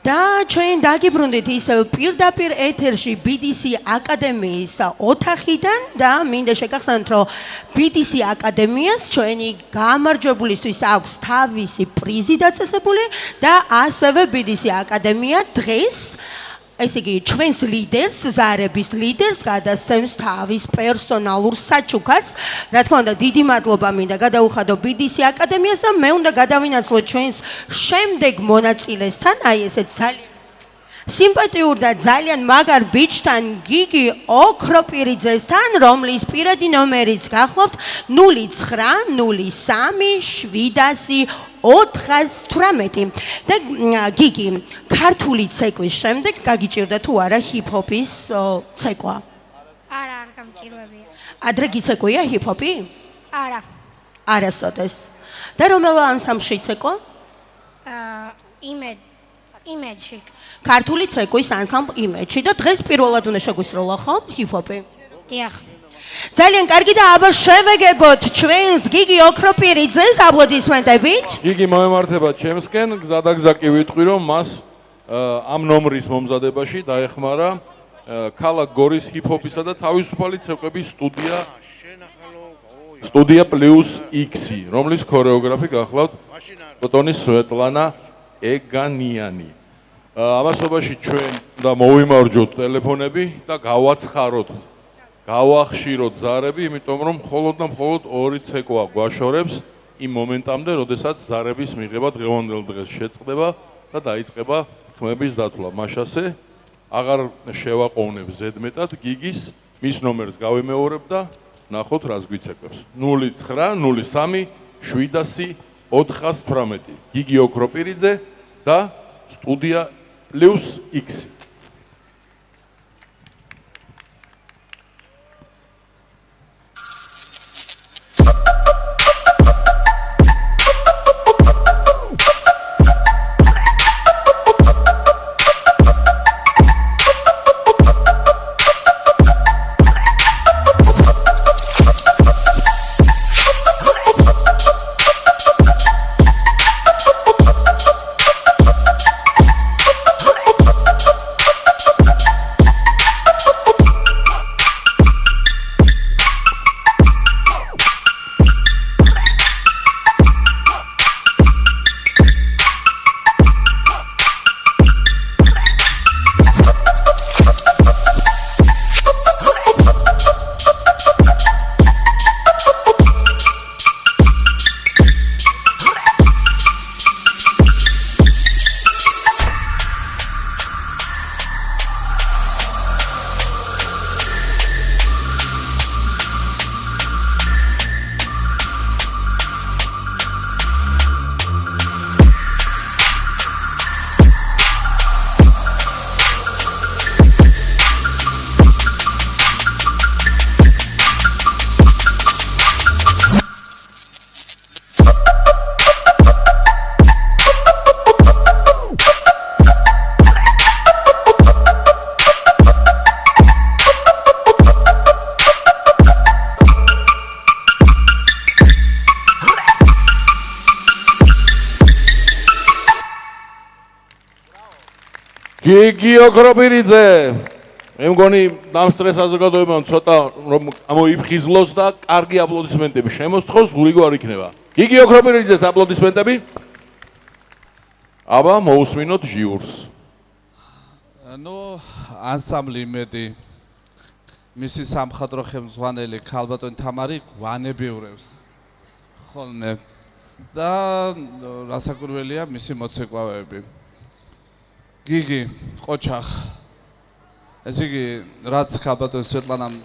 და ჩვენ დაგიბრუნდით ისევ პირდაპირ ეთერში BDC აკადემიის ოთახიდან და მინდა შეგახსენოთ, რომ BDC აკადემიას ჩვენი გამარჯვებულისთვის აქვს თავისი პრიზი დაწესებული და ასევე BDC აკადემია დღეს ესე იგი ჩვენს ლიდერს, ზარების ლიდერს გადასცემს თავის პერსონალურ საჩუქარს. რა თქმა უნდა, დიდი მადლობა მინდა გადაუხადო BDC აკადემიას და მე უნდა გადავინაცვლო ჩვენს შემდეგ მონაწილესთან, აი ესეთ ძალიან სიმპათიურ და ძალიან მაგარ ბიჭთან, გიგი ოქროპირიძესთან, რომლის პირადი ნომერიც გახლავთ 09-707-418 და გიგი, ქართული ცეკვის შემდეგ გაგიჭირდა თუ არა ჰიპ-ჰოპის ცეკვა? არა, არ გამჭირვებია. ადრე გიცეკვია ჰიპ-ჰოპი? არა. არასოდეს. და რომელ ანსამბლში ცეკვა? იმედში. ქართული ცეკვის ანსამბლ იმედში და დღეს პირველად უნდა შეგვისროლა ხო ჰიპ-ჰოპი? დიახ. ძალიან კარგი და აბა შევეგებოთ ჩვენს გიგი ოქროპირიძეს აპლოდისმენტებით. გიგი მოემართება ჩემსკენ, გზადაგზა კი ვიტყვი რომ მას ამ ნომრის მომზადებაში დაეხმარა ქალაქ გორის ჰიპ-ჰოპისა და თავისუფალი ცეკვების სტუდია პლუს X-ი, რომლის ქორეოგრაფი გახლავთ ბოტონი სვეტლანა ეგანიანი. ამასობაში ჩვენ და მოვიმარჯვოთ ტელეფონები და გავახშიროთ ზარები, იმიტომ რომ მხოლოდ და მხოლოდ ორი ცეკვა გვაშორებს იმ მომენტამდე, როდესაც ზარების მიღება დღევანდელ დღეს შეწყდება და დაიწყება ხმების დათვლა. მაშასე აღარ შევაყოვნებ ზედმეტად გიგის, მის ნომერს გავიმეორებ და ნახოთ რას გვიცეკვებს. 09-707-418 გიგი ოქროპირიძე და სტუდია პლუს X. გიგი ოქროპირიძე, მე მგონი დამსწრე საზოგადოებამ ცოტა რომ ამოიფხიზლოს და კარგი აპლოდისმენტები შემოსთხოვს, გულიგო არ იქნება. გიგი ოქროპირიძეს აპლოდისმენტები. აბა მოусმინოთ ჟიურს. ანსამბლი იმედი მისი სამხატვრო ხელმძღვანელი ქალბატონი თამარი გვანებიურებს ხოლმე და რასაკვირველია მისი მოცეკვავეები. გიგი ყოჩახ, ეს იგი რაც ქალბატონი სვეტლანამ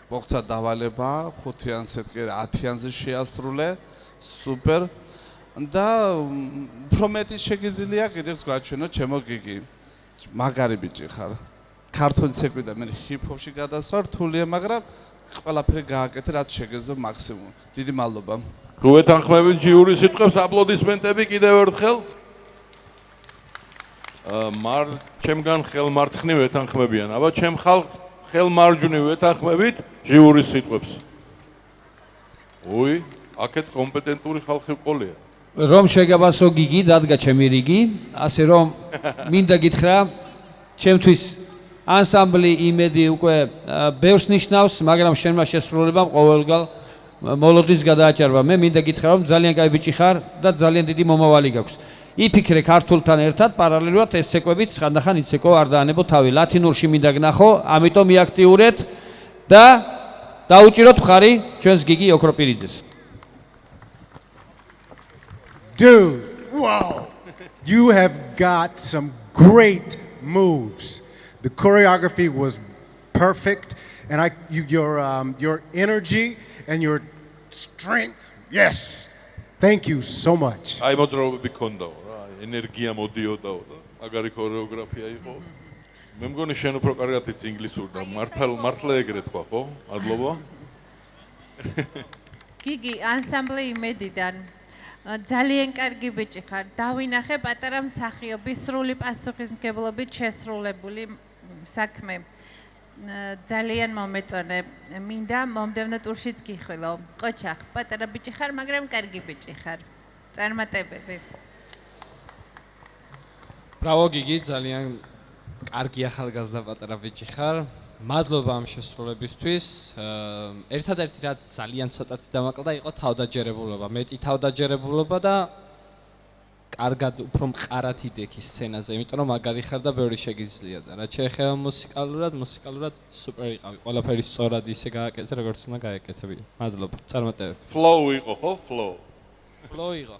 მოხდა დავალება 5-იანზე კი 10-იანზე შეასრულე, სუპერ და უფრო მეტი შეგიძლია კიდევ გვაჩვენო ჩემო გიგი. მაგარი ბიჭი ხარ. ქართული ცეკვი და მე ჰიპ-ჰოპში გადასვარ, რთულია, მაგრამ ყველაფერი გააკეთე, რაც შეგეძლო მაქსიმუმ. დიდი მადლობა. გუეთანხმებით ჟიურის სიტყვებს აპლოდისმენტები კიდევ ერთხელ. ჩემგან ხელმარცხნივ ეთანხმებიან. აბა ჩემ ხალხს ხელმარჯვნივ ეთანხმებით ჟიურის სიტყვებს. ой, აქეთ კომპეტენტური ხალხი ყოლია. რომ შეგაბასო გიგი დადგა ჩემი რიგი, ასე რომ მინდა გითხრა ჩემთვის ანსამბლი იმედი უკვე ბევრს ნიშნავს, მაგრამ შენმა შესრულებამ ყოველგან მოლოდის გადააჭარბა. მე მინდა გითხრა რომ ძალიან კაი ბიჭი ხარ და ძალიან დიდი მომავალი გაქვს. იფიქრე ქართულთან ერთად პარალელურად ეს ცეკვებიც ხანდახან იცეკო არ დაანებო თავი. ლათინურში მინდა გნახო, ამიტომ მიაქტიურეთ და დაუჭიროთ მხარი ჩვენს გიგი ოქროპირიძეს. Dude, wow. You have got some great moves. The choreography was perfect and your energy and your strength. Yes. Thank you so much. აი მოძრაობები ქონდაო რა, ენერგია მოდიოდაო და მაგარი ქორეოგრაფია იყო. მე მგონი შენ უფრო კარგად იცი ინგლისურ და მართლა ეგრე თქვა, ხო? მადლობა. გიგი, ანსამბლი იმედიდან ძალიან კარგი ბიჭი ხარ. დავინახე პატარა მსახიობის სრული პასუხისმგებლობით შესრულებული საქმე. ძალიან მომეწონე. მინდა მომდევნო ტურშიც გიხილო. ყოჩახ, პატარა ბიჭი ხარ, მაგრამ კარგი ბიჭი ხარ. წარმატებები. ბრავო გიგი, ძალიან კარგი ახალგაზრდა პატარა ბიჭი ხარ. მადლობა ამ შესრულებისთვის. ერთადერთი რაც ძალიან ცოტათი დამაკლდა იყო თავდაჯერებულობა. მეტი თავდაჯერებულობა და კარგად უფრო მყარად იდექი სცენაზე, იმიტომ რომ მაგარი ხარ და ბევრი შეგიძლია და რაც შეეხება მუსიკალურად სუპერ იყავი. ყველაფერი სწორად ისე გააკეთე, როგორც უნდა გააკეთებინა. მადლობა. წარმატებები. Flow იყო, ხო? Flow იყო.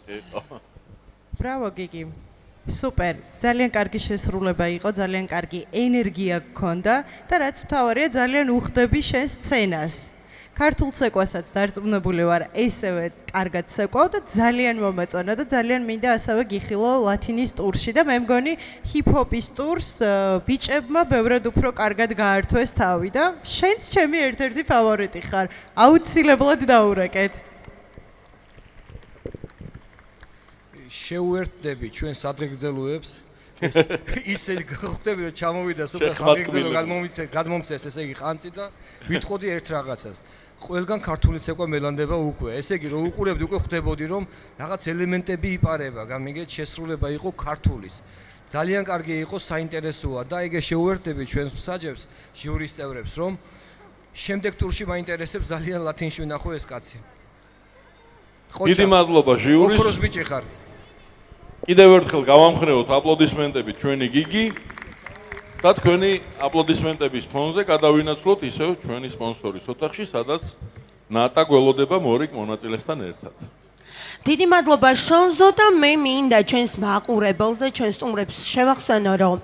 ბრავო გიგი. Super, ძალიან კარგი შესრულება იყო, ძალიან კარგი ენერგია გქონდა და რაც მთავარია, ძალიან უხდები შენ სცენას. ქართულ ცეკვასაც დარწმუნებული ვარ, ესევე კარგად ცეკვავ და ძალიან მომეწონა და ძალიან მინდა ასევე გიხილო ლათინის ტურში და მე მგონი ჰიპ-ჰოპის ტურს ბიჭებმა ბევრად უფრო კარგად გაართვეს თავი და შენც ჩემი ერთ-ერთი ფავორიტი ხარ. აუცილებლად დაურეკეთ. შეუერთდები ჩვენ სადღეგრძელოებს ისე ხვდები რომ ჩამოვიდა სულ სადღეგრძელო გადმომცეს ესე იგი ხანწი და ვითხოვდი ერთ რაღაცას ყველგან ქართული ცეკვა მელანდება უკვე ესე იგი რომ უყურებდი უკვე ხვდებოდი რომ რაღაც ელემენტები იპარება გამიგეთ შესრულება იყო ქართულის ძალიან კარგი იყო საინტერესოა და ეგე შეუერთდები ჩვენს მსაჯებს ჟიურის წევრებს რომ შემდეგ ტურში მაინტერესებს ძალიან ლათინში ვნახო ეს კაცი დიდი მადლობა ჟიურის ოქროს ბიჭი ხარ კიდევ ერთხელ გავამხნევოთ აპლოდისმენტები ჩვენი გიგი და თქვენი აპლოდისმენტების ფონზე გადავინაცვლოთ ისევ ჩვენი სპონსორის ოთახში, სადაც ნატა გველოდება მორიგ მონაწილესთან ერთად. დიდი მადლობა შონზო და მე მინდა ჩვენს მაყურებელს და ჩვენს სტუმრებს შევახსენო, რომ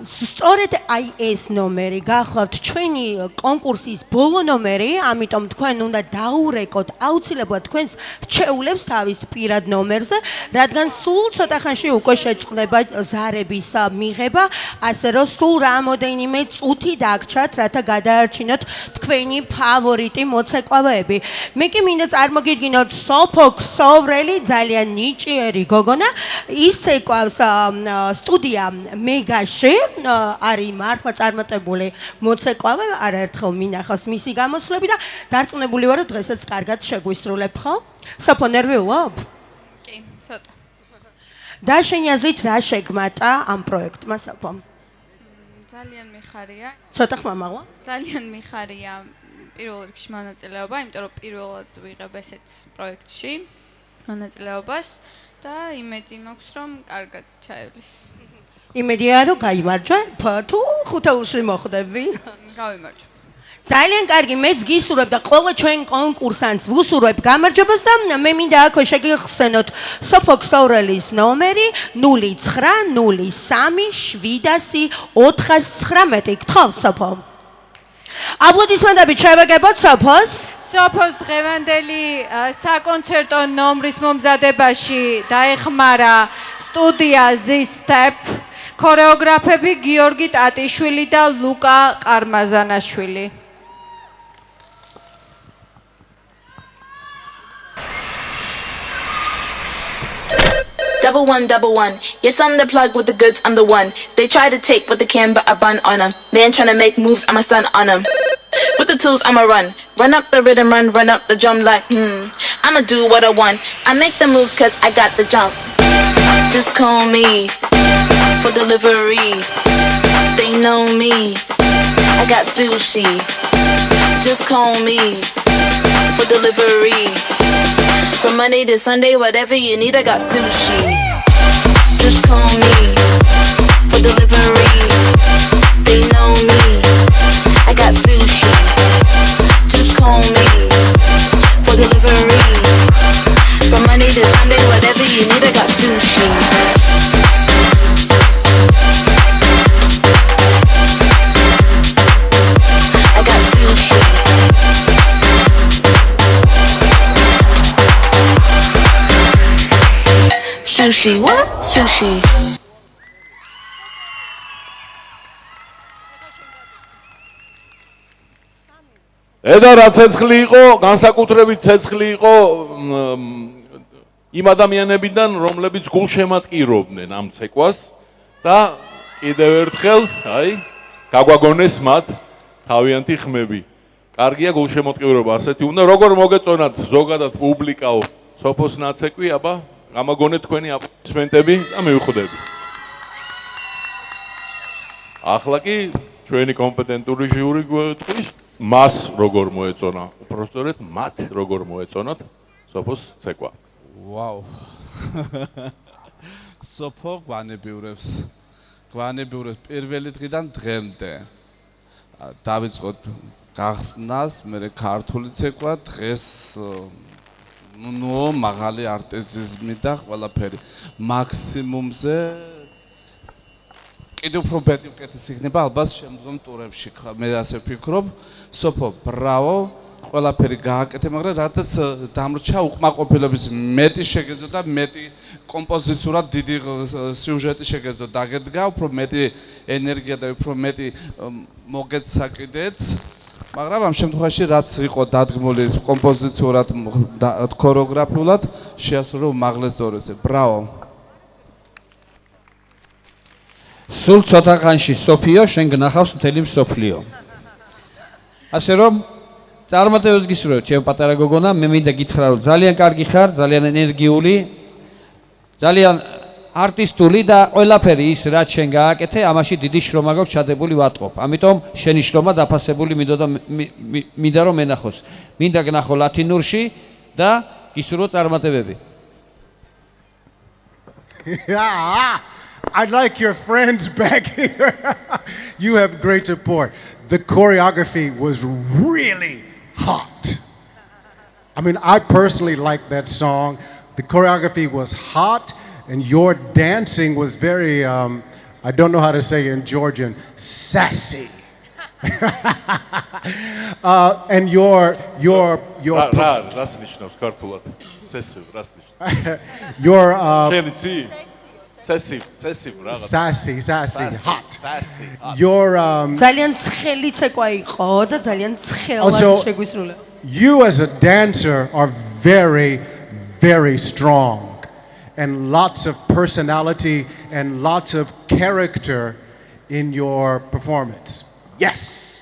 სწორედ აი ეს ნომერი გახლავთ ჩვენი კონკურსის ბოლო ნომერი, ამიტომ თქვენ უნდა დაურეკოთ აუცილებლად თქვენს რჩეულებს თავის პირად ნომერზე, რადგან სულ ცოტა ხანში უკვე შეწყდება ზარების მიღება, ასე რომ სულ რამოდენიმე წუთი დაგრჩათ, რათა გადაარჩინოთ თქვენი ფავორიტი მოცეკვავეები. მე კი მინდა წარმოგიდგინოთ სოფო ქსოვრელი, ძალიან ნიჭიერი გოგონა, ის ცეკვავს სტუდია მეგაში. არის მართლა წარმატებული მოცეკვავე, არაერთხელ მინახავს მისი გამოცვლები და დარწმუნებული ვარ, რომ დღესაც კარგად შეგვისრულებ, ხო? სოფო ნერვიულობ? კი, ცოტა. და შენი აზრით რა შეგმატა ამ პროექტმა, სოფო? ძალიან მიხარია. ცოტა ხმამაღლა? ძალიან მიხარია პირველ რიგში მონაწილეობა, იმიტომ რომ პირველად ვიღებ ესეთ პროექტში მონაწილეობას და იმედი მაქვს, რომ კარგად ჩაევლის. იმედია რომ გაიმარჯვე, თუ ხუთეულში მოხვდები. გავიმარჯვე. ძალიან კარგი, მეც გისურვებ და ყველა ჩვენ კონკურსანტს ვუსურვებ გამარჯვებას და მე მინდა აქვე შეგიხსენოთ სოფო ქსოვრელის ნომერი 093-700-419. გთხოვ სოფო. აპლოდისმენტები შევეგებოთ სოფოს. სოფოს დღევანდელი საკონცერტო ნომრის მომზადებაში დაეხმარა სტუდია Z-Step, ქორეოგრაფები გიორგი ტატიშვილი და ლუკა ყარმაზანაშვილი. Double one, yes I'm the plug with the goods, I'm the one. They try to take what they can, but I bun on them. They ain't tryna make moves, I'ma stun on them. With the tools, I'ma run up the rhythm, run up the drum like I'ma do what I want. I make the moves cause I got the jump. Just call me for delivery. They know me. I got sushi. Just call me for delivery. From Monday to Sunday, whatever you need, I got sushi. Just call me for delivery. They know me. I got sushi. Just call me for delivery. From Monday to Sunday, whatever you need, I got sushi. I got sushi. Sushi, what? Sushi. ედა რა ცეცხლი იყო, განსაკუთრებით ცეცხლი იყო იმ ადამიანებიდან, რომლებიც გულშემატკივრობდნენ ამ ცეკვას და კიდევ ერთხელ, გაგვაგონეს მათ თავიანთი ხმები. კარგია გულშემატკივრობა ასეთი უნდა, როგორ მოგეწონათ ზოგადად პუბლიკაო სოფოს ნაცეკვი, აბა გამაგონეთ თქვენი აპლოდისმენტები და მივხვდები. ახლა კი ჩვენი კომპეტენტური ჟიური გვეტყვის მას როგორ მოეწონა, უпростоრეთ მათ როგორ მოეწონათ სოფოს ცეკვა. ვაუ. სოფო გვანებიურებს პირველი დღიდან დღემდე. დავიწყოთ გახსნას, მე ქართული ცეკვა დღეს მაღალი არტიზიზმი და ყველაფერი მაქსიმუმზე კიდევ უფრო მეტი უკეთესი იქნება ალბათ შემდგომ ტურებში. მე ასე ვფიქრობ. სოფო, ბრავო, ყველაფერი გააკეთე, მაგრამ რადგან დამრჩა უკმაყოფილების მეტი შეგეძლო და მეტი კომპოზიციურად დიდი სიუჟეტი შეგეძლო დაგედგა, უფრო მეტი ენერგია და უფრო მეტი მოგეცა კიდეც. მაგრამ ამ შემთხვევაში რაც იყო დადგმული კომპოზიციურად და ქორეოგრაფიულად შეასრულა უმაღლეს დონეზე. ბრავო. სულ ცოტა ხანში სოფიო შენ გნახავს მთელი მსოფლიო. ასე რომ წარმატებებს გისურვებ ჩემ პატარა გოგონა, მე მინდა გითხრა რომ ძალიან კარგი ხარ, ძალიან ენერგიული, ძალიან არტისტული და ყველაფერი ის რაც შენ გააკეთე, ამაში დიდი შრომა გაქვს ჩადებული ვატყობ. ამიტომ შენი შრომა დაფასებული მინდა რომ ენახოს. მინდა გნახო ლათინურში და გისურვო წარმატებები. I like your friends back here. You have great support. The choreography was really hot. I mean, I personally like that song. The choreography was hot, and your dancing was very, I don't know how to say in Georgian, sassy. And your sassy, hot. Your ძალიან ცხელი ცეკვა იყო და ძალიან ცხელად შეგვისრულა. You as a dancer are very, very strong, and lots of personality and lots of character in your performance. Yes.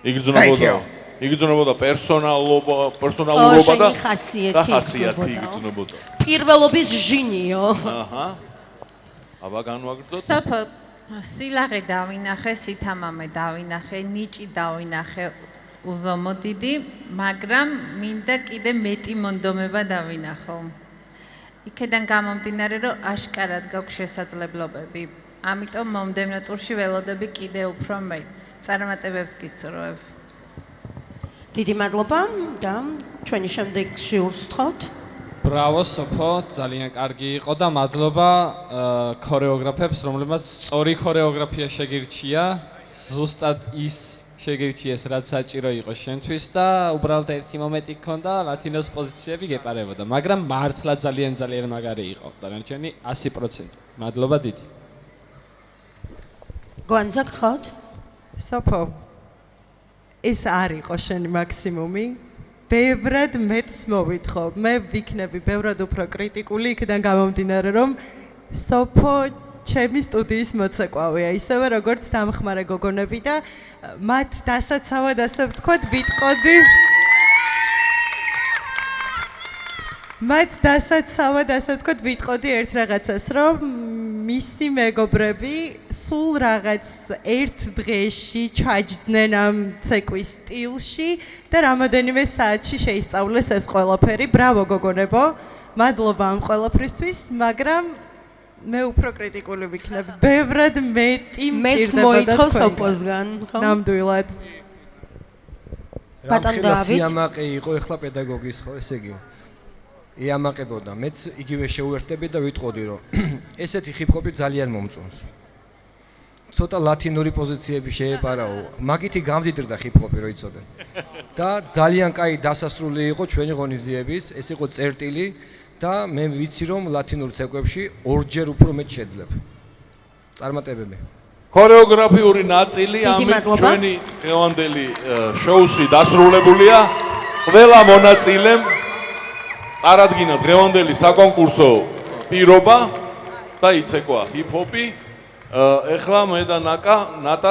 Thank you. იგრძნობოდა პერსონალურობა და ხასიათი იგრძნობოდა. პირველობის ჟინიო. აჰა. აბა განვაგრძოთ. სოფო, სილაღე დავინახე, სითამამე დავინახე, ნიჭი დავინახე, უზომო დიდი, მაგრამ მინდა კიდე მეტი მონდომება დავინახო. იქედან გამომდინარე, რომ აშკარად გაქვს შესაძლებლობები. ამიტომ მომდევნო ტურში ველოდები კიდე უფრო მეტს. წარმატებებს გისურვებ. დიდი მადლობა და ჩვენი შემდეგ ჟიურს ვთხოვთ. ბრავო სოფო, ძალიან კარგი იყო და მადლობა ქორეოგრაფებს, რომლებმაც სწორი ქორეოგრაფია შეგირჩია, ზუსტად ის შეგირჩიეს, რაც საჭირო იყო შენთვის და უბრალოდ ერთი მომენტი გქონდა, ლათინოს პოზიციები გეპარებოდა, მაგრამ მართლა ძალიან მაგარი იყო. დანარჩენი 100%. მადლობა დიდი. გვანზა გთხოვთ. სოფო, ეს არ იყო შენი მაქსიმუმი. ბევრად მეტს მოვითხოვ. მე ვიქნები ბევრად უფრო კრიტიკული იქიდან გამომდინარე, რომ სოფო ჩემი სტუდიის მოცეკვავია, ისევე როგორც დამხმარე გოგონები და მათ დასაცავად ასე ვთქვათ, ვიტყოდი. მათ დასაცავად ასე ვთქვათ ვიტყოდი ერთ რაღაცას, რომ მისი მეგობრები სულ რაღაც ერთ დღეში ჩაჯდნენ ამ ცეკვის სტილში და რამოდენიმე საათში შეისწავლეს ეს ყველაფერი. ბრავო გოგონებო, მადლობა ამ ყველაფრისთვის, მაგრამ მე უფრო კრიტიკული ვიქნებ. ბევრად მეტი მჭირდებოდა მოითხოვს ოპოზგან, ხო? ნამდვილად. რამხელა სიამაყე იყო ეხლა პედაგოგის, ხო, ესე იგი. იამაყებოდა, მეც იგივე შეუერთდები და ვიტყოდი, რომ ესეთი ჰიპ-ჰოპი ძალიან მომწონს. ცოტა ლათინური პოზიციები შეეპარაო, მაგითი გამდიდრდა ჰიპ-ჰოპი, რო იცოდე. და ძალიან კაი დასასრული იყო ჩვენი ღონისძიების, ეს იყო წერტილი და მე ვიცი, რომ ლათინურ ცეკვებში ორჯერ უფრო მეტ შეძლებ. წარმატებები. ქორეოგრაფიული ნაწილი ამით ჩვენი დღევანდელი შოუსი დასრულებულია. ყველა მონაწილემ წარადგინა დღევანდელი საკონკურსო პირობა და იცეკვა ჰიპ-ჰოპი. ეხლა მე და ნატა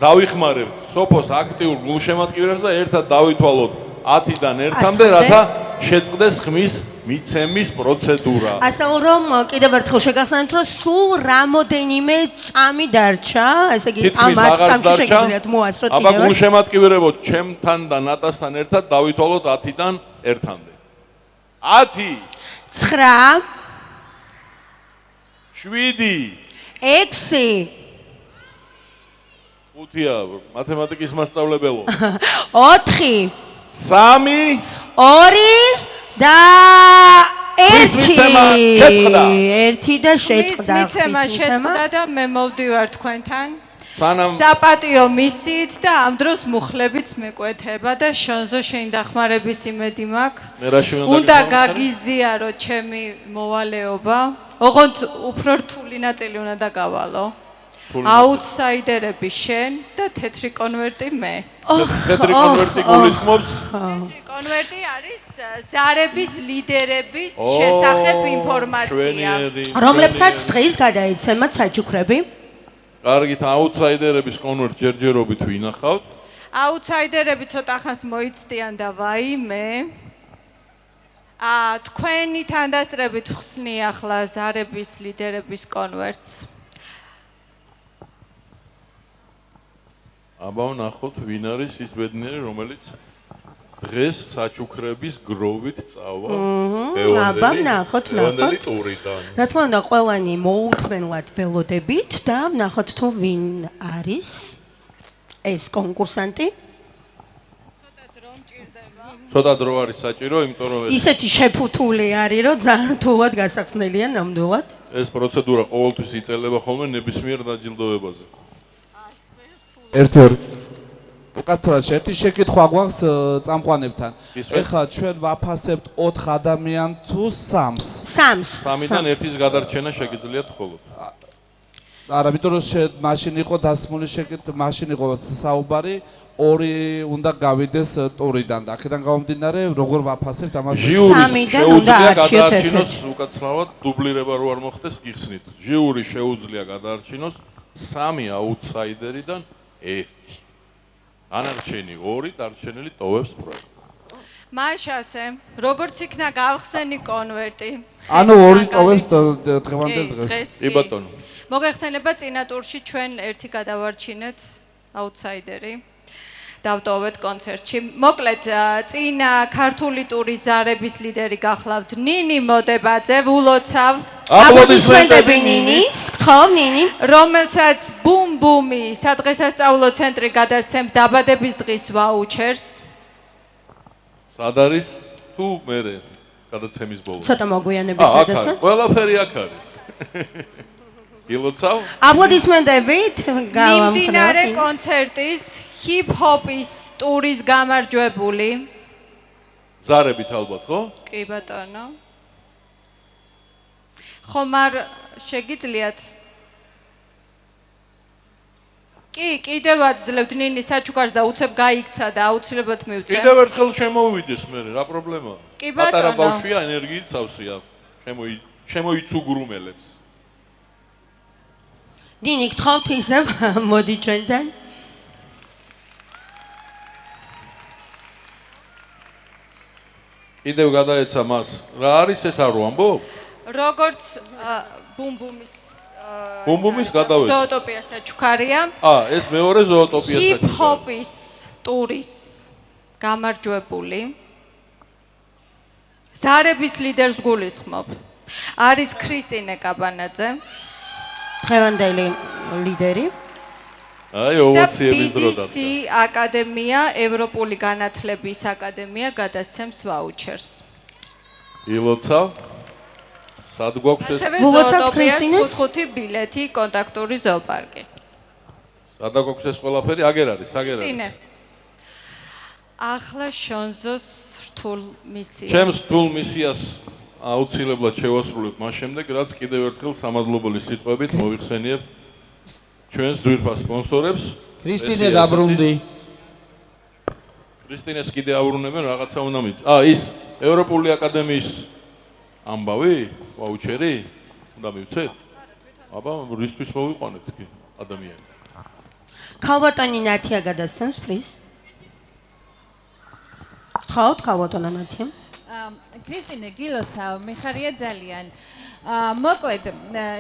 დავიხმარებთ სოფოს აქტიურ გულშემატკივრებს და ერთად დავითვალოთ 10-დან 1-მდე, რათა შეწყდეს ხმის მიცემის პროცედურა. ასეულ რომ კიდევ ერთხელ შეგახსენეთ, რომ სულ რამოდენიმე წამი დარჩა, ესე იგი ამ 10 წამში შეგიძლიათ მოასწროთ კიდევ. აბა გულშემატკივრებო, ჩემთან და ნატასთან ერთად დავითვალოთ 10-დან 1-მდე. 10 9 7 6 5-ია მათემატიკის მასწავლებელო 4 3 2 და 1 და შეწყდა მიცემა შეწყდა და მე მოვდივარ თქვენთან სანამ საპატიო მისით და ამ დროს მუხლებიც მეკვეთება და შონზო შენ დახმარების იმედი მაქვს უნდა გაგიზიარო ჩემი მოვალეობა ოღონდ უფრო რთული ნაწილი უნდა დაგავალო აუთსაიდერები შენ და თეთრი კონვერტი მე თეთრი კონვერტი გულისხმობს კონვერტი არის ზარების ლიდერების შესახებ ინფორმაცია რომლებსაც დღეს გადაიცემათ საჩუქრები კარგით აუთსაიდერების კონვერტ ჯერჯერობით ვინახავთ აუთსაიდერები ცოტა ხანს მოიცდიან და ვაიმე თქვენი თანდასწრებით ხსნი ახლა ზარების ლიდერების კონვერტს აბა ვნახოთ ვინ არის ის ბედნიერი რომელიც დღეს საჩუქრების გროვით წავა აბა ვნახოთ რა თქმა უნდა ყველანი მოუთმენლად ველოდებით და ვნახოთ თუ ვინ არის ეს კონკურსანტი ცოტა დრო არის საჭირო იმიტომ რომ ისეთი შეფუთული არის რომ ძალიან რთულად გასახსნელია ნამდვილად ეს პროცედურა ყოველთვის იწელება ხოლმე ნებისმიერ დაჯილდოებაზე ერთი უკაცრად ერთი შეკითხვა გვაქვს წამყვანებთან. ეხლა ჩვენ ვაფასებთ 4 ადამიან თუ 3-ს? 3-ს. 3-დან 1-ის გადარჩენა შეგიძლიათ მხოლოდ. არა, იმიტომ რომ მაშინ იყო დასმული შეკითხვა, მაშინ იყო საუბარი, 2 უნდა გავიდეს ტურიდან და აქედან გამომდინარე, როგორ ვაფასებთ ამას? ჟიურიდან უნდა გადაარჩინოს უკაცრავად დუბლირება რო არ მოხდეს გიხსნით. ჟიური შეუძლია გადაარჩინოს 3 აუთსაიდერიდან 1. ანარჩენი 2 დარჩენილი ტოვებს პროექტს. მაშასე, როგორც იქნა გავხსენი კონვერტი. ანუ 2 ტოვებს დღევანდელ დღეს. კი ბატონო. მოგეხსენება წინა ტურში ჩვენ ერთი გადავარჩინეთ აუთსაიდერი. დავტოვეთ კონცერტში. მოკლედ, წინა ქართული ტურის ზარების ლიდერი გახლავთ ნინი მოდებაძე, ულოცავ. აპლოდისმენტები ნინის, გთხოვ ნინი, რომელსაც ბუმბუმი სადღესასწაულო ცენტრი გადასცემს დაბადების დღის ვაუჩერს. სად არის? თუ მე გადაცემის ბოლოს. ცოტა მოგვიანებით გადასცემ. ყველაფერი აქ არის. ილოცავ? აპლოდისმენტებით გავამხნევთ. მიმდინარე კონცერტის ჰიპ-ჰოპის ტურის გამარჯვებული. ზარებით ალბათ, ხო? კი ბატონო. ხომარ შეგიძლიათ? კი, კიდევ აძლევთ ნინი საჩუქარს და უცებ გაიქცა და აუცილებლად მივცემ. კიდევ ერთხელ შემოვიდეს მე, რა პრობლემაა? კი ბატონო. პატარა ბავშვია, ენერგიით სავსეა. შემოიცუგრუმელებს. ნინი, გთხოვთ ისევ მოდი ჩვენთან. კიდევ გადაეცა მას. რა არის ეს არ ვამბობ? როგორც ბუმბუმის ბუმბუმის გადავეცა. ზოოტოპია საჩუქარია. ეს მეორე ზოოტოპია საჩუქარი. ჰიპ-ჰოპის ტურის გამარჯვებული. ზარების ლიდერს გულისხმობ. არის ქრისტინე კაბანაძე. დღევანდელი ლიდერი. აი, ოვაციების დრო და BDC აკადემია, ევროპული განათლების აკადემია გადასცემს ვაუჩერს. ილოცავ. სად გვაქვს ეს? ვილოცავთ ქრისტინეს? 5 ბილეთი კონტაქტური ზოოპარკი. სადა გვაქვს ეს ყველაფერი? აგერ არის, აგერ არის. ქრისტინე. ახლა შონზოს რთულ მისიას. ჩემს რთულ მისიას აუცილებლად შევასრულებ მას შემდეგ, რაც კიდევ ერთხელ სამადლობელი სიტყვებით მოვიხსენიებ ჩვენს ძვირფას სპონსორებს. ქრისტინე დაბრუნდი. ქრისტინეს კიდე ავრუნებენ, რაღაცა უნდა მიწ. ის ევროპული აკადემიის ამბავი, ვაუჩერი, უნდა მივცეთ? აბა, რისთვის მოვიყვანეთ კი ადამიანი. ქალბატონი ნათია გადასცემს, please. ხავთ ქალბატონა ნათია. ქრისტინე, გილოცავ, მიხარია ძალიან. მოკლედ,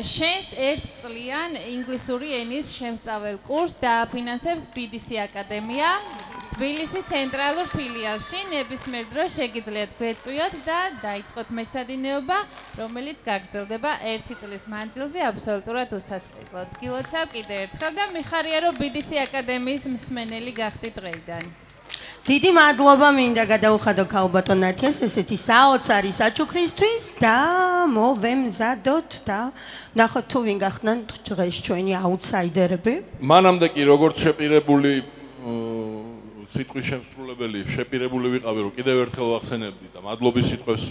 შენს 1 წლიან ინგლისური ენის შემსწავლელ კურსს დააფინანსებს BDC აკადემია თბილისის ცენტრალურ ფილიალში. ნებისმიერ დროს შეგიძლიათ გვეწვიოთ და დაიწყოთ მეცადინეობა, რომელიც გაგრძელდება 1 წლის მანძილზე აბსოლუტურად უსასყიდლოდ. გილოცავ კიდევ ერთხელ და მიხარია, რომ BDC აკადემიის მსმენელი გახდით დღეიდან. დიდი მადლობა მინდა გადაუხადო ქალბატონ ნათიას ესეთი საოცარი საჩუქრისთვის და მოვემზადოთ და ნახოთ თუ ვინ გახდნენ დღეს ჩვენი აუთსაიდერები. მანამდე კი როგორც შეპირებული სიტყვის შემსრულებელი შეპირებული ვიყავი, რომ კიდევ ერთხელ ვახსენებდი და მადლობის სიტყვებს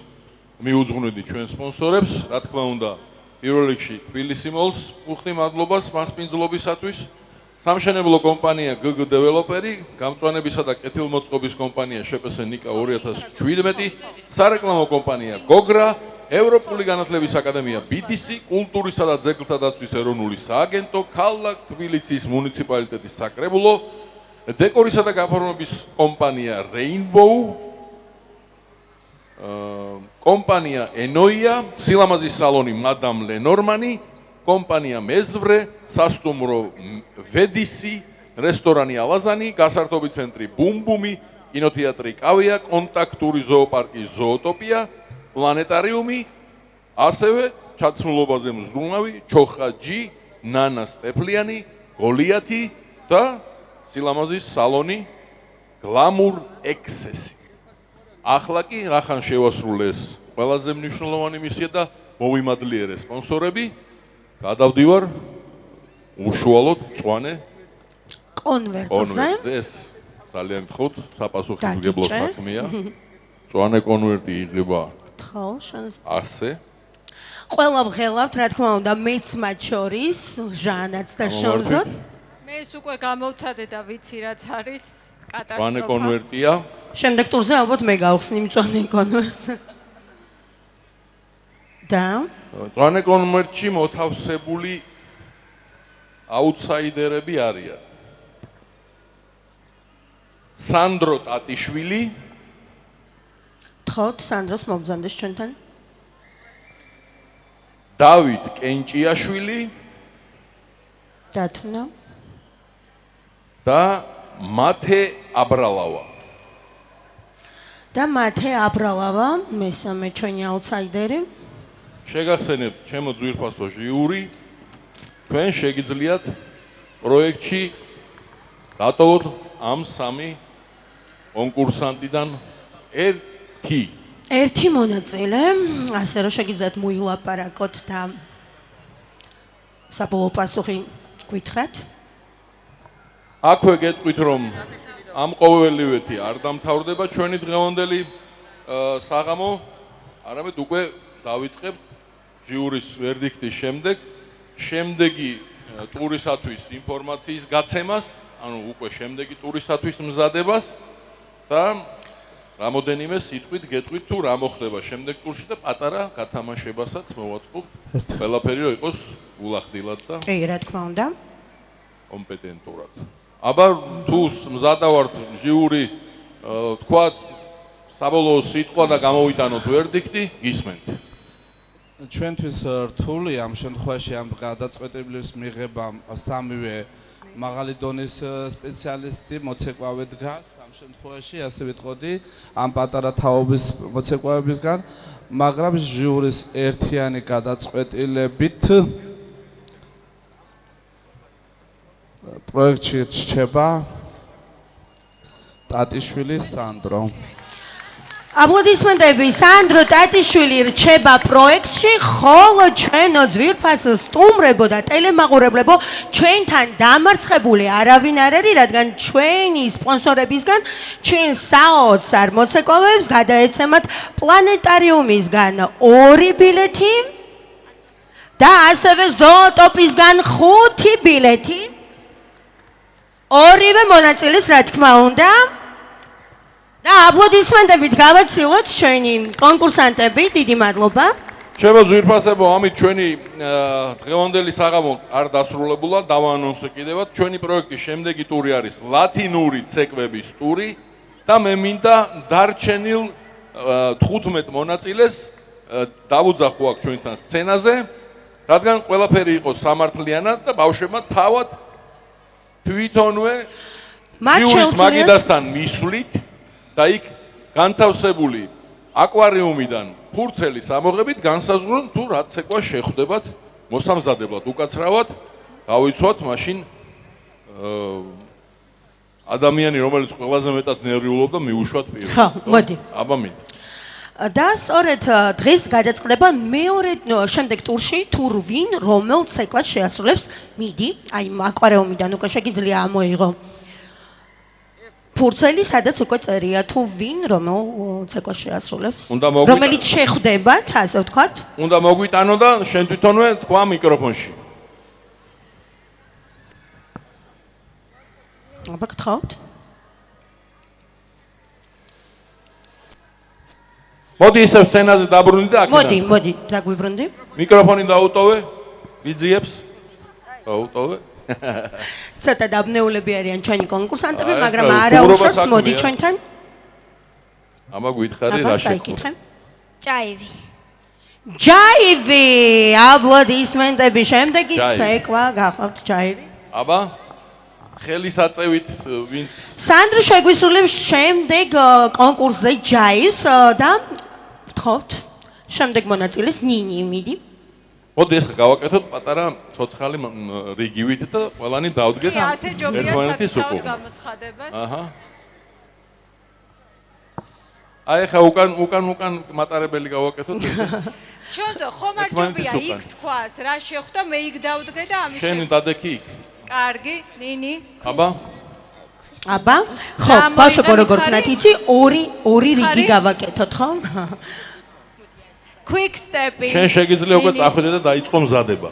მიუძღვნიდი ჩვენ სპონსორებს. რა თქმა უნდა, პირველ რიგში თბილისი მოლს უხდი მადლობას მასპინძლობისათვის. სამშენებლო კომპანია GG დეველოპერი, გამწვანებისა და კეთილმოწყობის კომპანია შპს ნიკა 2017, სარეკლამო კომპანია გოგრა, ევროპული განათლების აკადემია BDC, კულტურისა და ძეგლთა დაცვის ეროვნული სააგენტო, ქალაქ თბილისის მუნიციპალიტეტის საკრებულო, დეკორისა და გაფორმების კომპანია Rainbow, კომპანია Enoia, სილამაზის სალონი Madame Lenormand, კომპანია მეზვრე, სასტუმრო ვედისი, რესტორანი ალაზანი, გასართობი ცენტრი ბუმბუმი, კინოთეატრი კავია, კონტაქტური ზოოპარკი ზოოტოპია, პლანეტარიუმი, ასევე ჩაცმულობაზე მზრუნავი, ჩოხაჯი, ნანა სტეფლიანი, გოლიათი და სილამაზის სალონი გლამურ ექსესი. ახლა კი რახან შევასრულეს ყველაზე მნიშვნელოვანი მისია და მოვიმადლიერე სპონსორები. გადავდივარ უშუალოდ მწვანე კონვერტზე. ეს ძალიან გთხოვთ, საპასუხისმგებლო საქმეა. მწვანე კონვერტი იღება ასე. ყველა ვღელავთ, რა თქმა უნდა, მეც მათ შორის, ჟანაც და შორზოთ. მე ეს უკვე გამოვცადე და ვიცი რაც არის კატასტროფა. მწვანე კონვერტია. შემდეგ ტურზე ალბათ მე გავხსნი მწვანე კონვერტს. და მწვანე კონვერტში მოთავსებული აუთსაიდერები არიან. სანდრო ტატიშვილი. თხოვთ სანდროს მოგზანდეს ჩვენთან. დავით კენჭიაშვილი. დათუნა. და მათე აბრალავა. და მათე აბრალავა, მესამე ჩვენი აუთსაიდერი. შეგახსენებთ ჩემო ძვირფასო ჟიური, თქვენ შეგიძლიათ პროექტში დატოვოთ ამ სამი კონკურსანტიდან ერთი მონაწილე, ასე რომ შეგიძლიათ მოილაპარაკოთ და საბოლოო პასუხი გითხრათ. აქვე გეტყვით, რომ ამ ყოველივეთი არ დამთავრდება ჩვენი დღევანდელი საღამო, არამედ უკვე დავიწყებთ ჟიურის ვერდიქტის შემდეგ, შემდეგი ტურისათვის ინფორმაციის გაცემას, ანუ უკვე შემდეგი ტურისათვის მზადებას და რამოდენიმე სიტყვით გეტყვით თუ რა მოხდება შემდეგ ტურში და პატარა გათამაშებასაც მოვაწყობთ. ყველაფერი რომ იყოს ულახდილად და კი, რა თქმა უნდა. კომპეტენტურად. აბა თუ მზადა ვართ ჟიური თქვათ საბოლოო სიტყვა და გამოვიტანოთ ვერდიქტი, გისმენთ. ჩვენთვის რთული ამ შემთხვევაში ამ გადაწყვეტილების მიღებამ სამივე მაღალი დონის სპეციალისტი მოცეკვავე დგას ამ შემთხვევაში, ასე ვიტყოდი, ამ პატარა თაობის მოცეკვავებისგან, მაგრამ ჟიურის ერთიანი გადაწყვეტილებით პროექტში რჩება ტატიშვილი სანდრო. აპლოდისმენტები სანდრო ტატიშვილი რჩება პროექტში, ხოლო ჩვენო ძვირფას სტუმრებო და ტელემაყურებლებო, ჩვენთან დამარცხებული არავინ არ არის, რადგან ჩვენი სპონსორებისგან ჩვენ საოცარ მოცეკვავეებს გადაეცემათ პლანეტარიუმისგან 2 ბილეთი და ასევე ზოოტოპისგან 5 ბილეთი. ორივე მონაწილის რა თქმა უნდა. და აპლოდისმენტებით გავაცილოთ ჩვენი კონკურსანტები, დიდი მადლობა. ჩემო ძვირფასებო, ამით ჩვენი დღევანდელი საღამო არ დასრულებულა, დავაანონსე კიდევაც. ჩვენი პროექტის შემდეგი ტური არის ლათინური ცეკვების ტური და მე მინდა დარჩენილ 15 მონაწილეს დავუძახო აქ ჩვენთან სცენაზე, რადგან ყველაფერი იყო სამართლიანად და ბავშვებმა თავად თვითონვე ჟიურის მაგიდასთან მისვლით და იქ განთავსებული აკვარიუმიდან ფურცელის ამოღებით განსაზღვრონ თუ რა ცეკვა შეხვდებათ მოსამზადებლად უკაცრავად, გავიცვათ მაშინ ადამიანი, რომელიც ყველაზე მეტად ნერვიულობდა, მიუშვათ პირს. ხო, მოდი. აბა მინდა. და სწორედ დღეს გადაწყდება მეორე შემდეგ ტურში, თუ ვინ რომელ ცეკვას შეასრულებს, მიდი, აი აკვარიუმიდან უკვე შეგიძლია ამოიღო ფურცელი, სადაც უკვე წერია თუ ვინ რომელ ცეკვას შეასრულებს, რომელიც შეხვდებათ, ასე ვთქვათ. უნდა მოგვიტანო და შენ თვითონვე თქვა მიკროფონში. აბა გთხოვთ. მოდი ისევ სცენაზე დაბრუნდი და აქედან. მოდი, დაგვიბრუნდი. მიკროფონი დაუტოვე, ვიძიებს. დაუტოვე. ცოტა დაბნეულები არიან ჩვენი კონკურსანტები, მაგრამ არა უშავს, მოდი ჩვენთან. ამა გითხარი რა შეხვდა. ჯაივი. ჯაივი, აპლოდისმენტები, შემდეგი ცეკვა გახავთ ჯაივი. აბა ხელისაწევით ვინც სანდრო შეგვისურვებს შემდეგ კონკურსზე ჯაივს და ვთხოვთ შემდეგ მონაწილეს ნინი მიდი. მოდი ახლა გავაკეთოთ პატარა ცოცხალი რიგივით და ყველანი დავდგეთ ერთმანეთის უკან გამოცხადებას. აჰა. აი ახლა უკან მატარებელი გავაკეთოთ. შოზო, ხომ არ ჯობია იქ თქვას, რა შეხვდა, მე იქ დავდგე და ამის შენ დადექი იქ. კარგი, ნინი. აბა. ხო, ბავშვებო როგორ ვთქვათ, იცი, ორი რიგი გავაკეთოთ, ხო? Quick step-ი. შენ შეგიძლია უკვე წახვიდე და დაიწყო მზადება.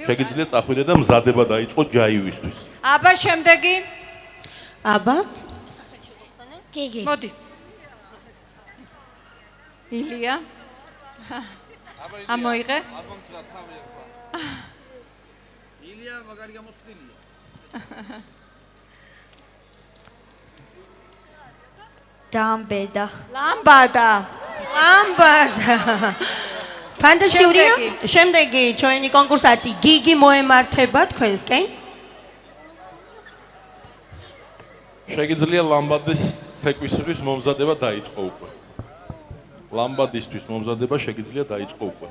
შეგიძლია წახვიდე და მზადება დაიწყო ჯაივისთვის. აბა შემდეგი? აბა. გიგი. მოდი. ილია. ამოიღე. ილია მაგარი გამოცდილია. ლამბადა. ფანტასტიკურია. შემდეგი ჩვენი კონკურსანტი გიგი მოემართება თქვენსკენ. შეგიძლია ლამბადის ცეკვისთვის მომზადება დაიწყო უკვე. ლამბადისთვის მომზადება შეგიძლია დაიწყო უკვე.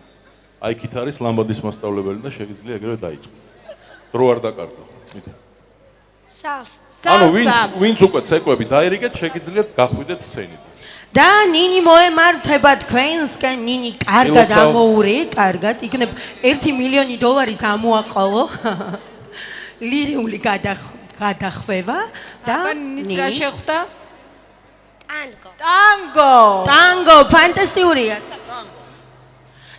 აი იქით არის ლამბადის მასწავლებელი და შეგიძლია ეგრევე დაიწყო. დრო არ დაკარგო. ანუ ვინც უკვე ცეკვები დაირიგეთ, შეგიძლიათ გახვიდეთ სცენით. და ნინი მოემართება თქვენსკენ, ნინი კარგად ამოურე, კარგად, იქნებ $1 მილიონი ამოაყოლო. ლირიული გადახვევა და ნინი რა შეხვდა? ტანგო. ტანგო, ფანტასტიკურია.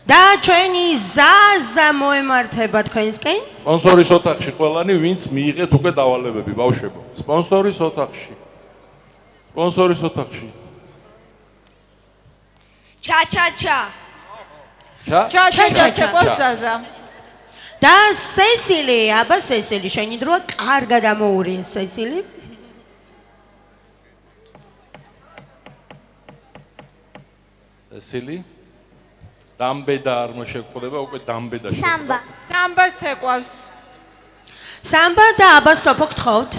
და ჩვენი ზაზა მოემართება თქვენსკენ. სპონსორის ოთახში ყველანი ვინც მიიღეთ უკვე დავალებები, ბავშვებო. სპონსორის ოთახში. სპონსორის ოთახში. ჩა. ჩა ყოზაზა. და სესილი, აბა სესილი, შენი დროა კარგად ამოურია სესილი. სილი დამბედა არ მოშეგხვდება უკვე დამბედა სამბა სამბას ეყვავს სამბა და აბა სოფო გთხოვთ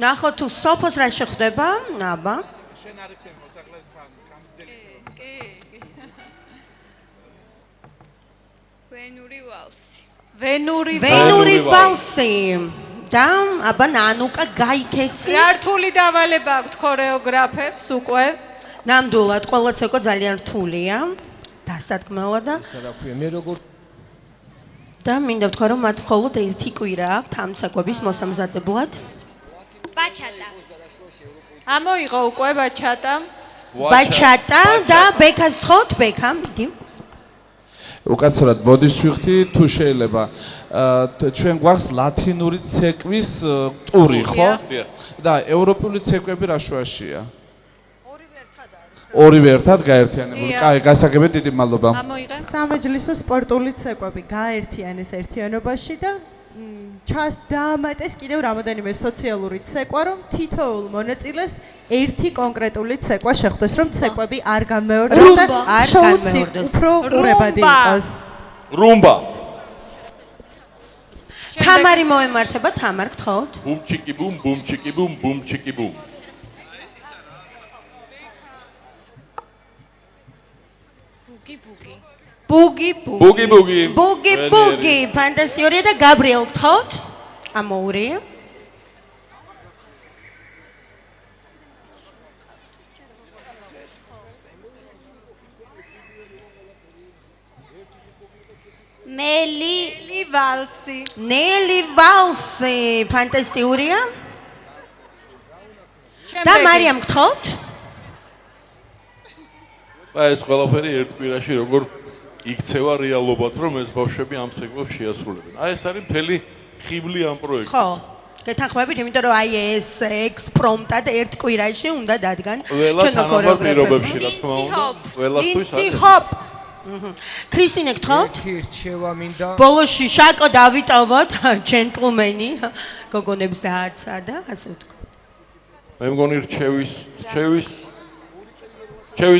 ნახო თუ სოფოს რა შეხვდება აბა შენ არ იქნებ მოსაკლებს გამზდელი ვენური ვალსი და აბა ნანუკა გაიქეცი რა რთული დავალება აქვთ ქორეოგრაფებს უკვე ნამდვილად ყველაც ეკო ძალიან რთულია დასადგმელად და ისა რა ქვია მე როგორ და მინდა ვთქვა რომ მათ მხოლოდ ერთი კვირა აქვთ ამ საკვების მოსამზადებლად ბაჩატა ამოიღო უკვე ბაჩატა და ბექას თხოვთ ბექა მიდი უკაცრად ბოდის ვიხდი თუ შეიძლება ჩვენ გვაქვს ლათინური ცეკვის ტური ხო და ევროპული ცეკვები რა შუაშია ორივე ერთად გაერთიანებული კაი გასაგებად დიდი მადლობა ამოიღე სამეჯლისო სპორტული ცეკვები გაერთიანეს ერთიანობაში და ჩას დაამატეს კიდევ რამოდენიმე სოციალური ცეკვა რომ თითოეულ μονაწილეს ერთი კონკრეტული ცეკვა შეხვდეს რომ ცეკვები არ გამეორდეს და შოუც უფრო ყურებადი იყოს რუმბა თამარი მოემართება თამარ გთხოვთ ბუმჩიკი ბუმ ბუმჩიკი ბუმ ბუმჩიკი ბუმ ბუგი ფანტასტიურია და გაბრიელ გთხოვთ ამოური ნელი ვალსი ფანტასტიურია და მარიამ გთხოვთ ეს ყველაფერი ერთ კვირაში როგორ იქცევა რეალობად რომ ეს ბავშვები ამ ცეკვებს შეასრულებენ აი ეს არის მთელი ხიბლი ამ პროექტის ხო გეთანხმებით იმიტომ რომ აი ეს ექსპრომტად ერთ კვირაში უნდა დადგან ჩვენო ქორეოგრაფები რა თქმა უნდა ყველასთვის არის ქრისტინე გთხოვთ ერთი რჩევა მინდა ბოლოში შაკო დავიტოვოთ ჯენტლმენი გოგონებს დააცადა ასე ვთქვა მე მგონი რჩევის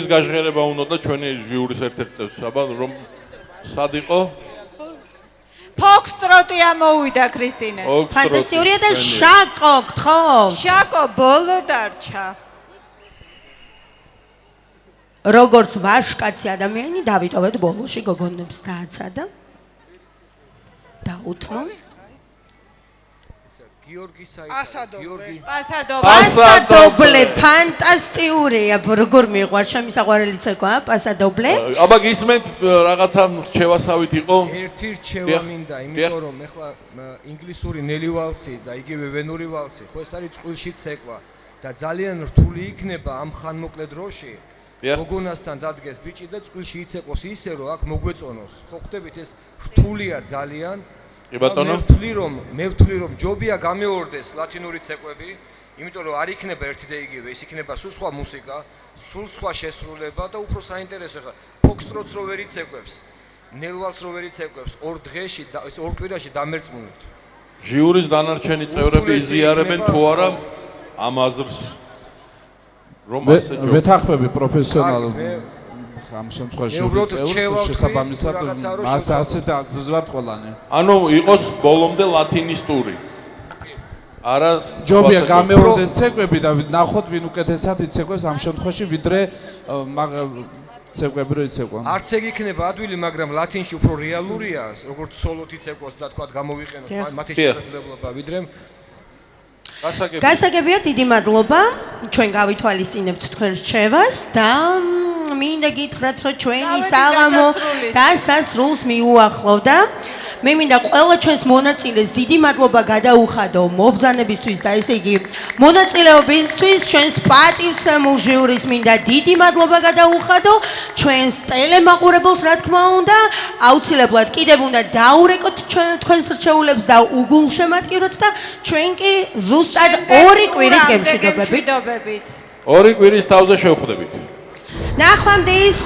გაჟღერება უნდა და ჩვენი ჟიურის ერთ-ერთ წევს აბა რომ სად იყო ფოქსტროტი ამოვიდა ქრისტინე ფანტასტიურია და შაკო გთხოვთ შაკო ბოლო დარჩა როგორც ვაშკაცი ადამიანი დავიტოვეთ ბოლოში გოგონებს დააცადა დაუთმო გიორგი საიტა პასადობლე ფანტასტიურია როგორ მიყვარ შემისაყვარელი ცეკვა პასადობლე აბა გისმენთ რაღაცა რჩევასავით იყო ერთი რჩევა მინდა იმიტომ რომ ეხლა ინგლისური ნელი ვალსი და იგივე ვენური ვალსი ხო ეს არის წყვილში ცეკვა და ძალიან რთული იქნება ამ ხანმოკლე დროში გოგონასთან დადგეს ბიჭი და წყვილში იცეყოს ისე რომ აქ მოგვეწონოს ხო ხვდებით ეს რთულია ძალიან მე ვთვლი რომ ჯობია გამეორდეს ლათინური ცეკვები იმიტომ რომ არ იქნება ერთი და იგივე ის იქნება სულ სხვა მუსიკა სულ სხვა შესრულება და უფრო საინტერესო ხა ფოქსტროტს რო ვერ იცეკვებს ნელვალს რო ვერ იცეკვებს ორ დღეში ეს ორ კვირაში დამერწმუნეთ ჟიურის დანარჩენი წევრები იზიარებენ თუ არა ამ აზრს რომ ასე ჯობია ვეთანხმები პროფესიონალ ამ შემთხვევაში შესაბამისად მას ასე დაძვართ ყველანი. ანუ იყოს ბოლომდე ლათინისტური. არა ჯობია გამეორდეს ცეკვები და ნახოთ ვინ უკეთესად იცეკვებს ამ შემთხვევაში ვიდრე ცეკვები რო იცეკვა. არც ეგ იქნება ადვილი, მაგრამ ლათინში უფრო რეალურია, როგორც სოლოთ იცეკვოს და თქვა გამოვიყენოთ მათი შესაძლებლობა, ვიდრე გასაგებია დიდი მადლობა. ჩვენ გავითვალისწინებთ თქვენ რჩევას და მინდა გითხრათ, რომ ჩვენი საღამო დასასრულს მიუახლოვდა. მე მინდა ყველა ჩვენს მონაწილეს დიდი მადლობა გადაუხადო მობრძანებისთვის და ესე იგი მონაწილეობისთვის, ჩვენს პატივცემულ ჟიურის მინდა დიდი მადლობა გადაუხადო, ჩვენს ტელემაყურებელს რა თქმა უნდა, აუცილებლად კიდევ უნდა დაურეკოთ თქვენს რჩეულებს და უგულშემატკივროთ და ჩვენ კი ზუსტად 2 კვირის გემშვიდობებით. 2 კვირის თავზე შევხვდებით. ნახვამდის